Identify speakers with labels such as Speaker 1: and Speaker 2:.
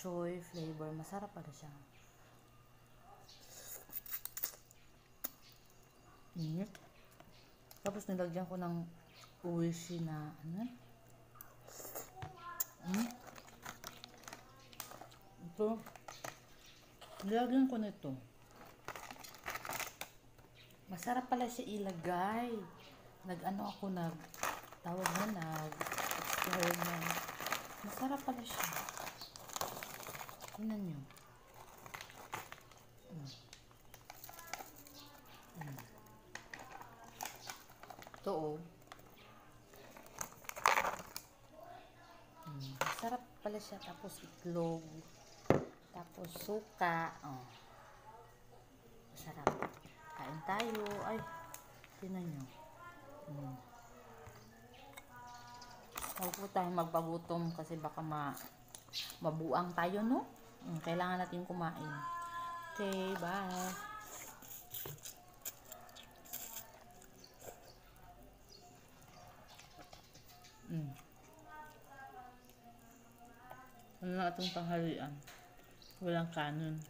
Speaker 1: choy flavor. Masarap pala siya. Tapos nilagyan ko ng uwishi na ano? Ito. Nilagyan ko nito. Masarap pala siya ilagay. Experiment. Masarap pala siya. Tingnan nyo. Ito oh. Masarap pala siya. Tapos itlog. Tapos suka. Oh. Masarap. Kain tayo. Ay, tingnan nyo. Huwag po tayong magpagutom kasi baka mabuang tayo, no? Kailangan natin kumain. Okay, bye. Ano na itong tanghalian? Walang kanon.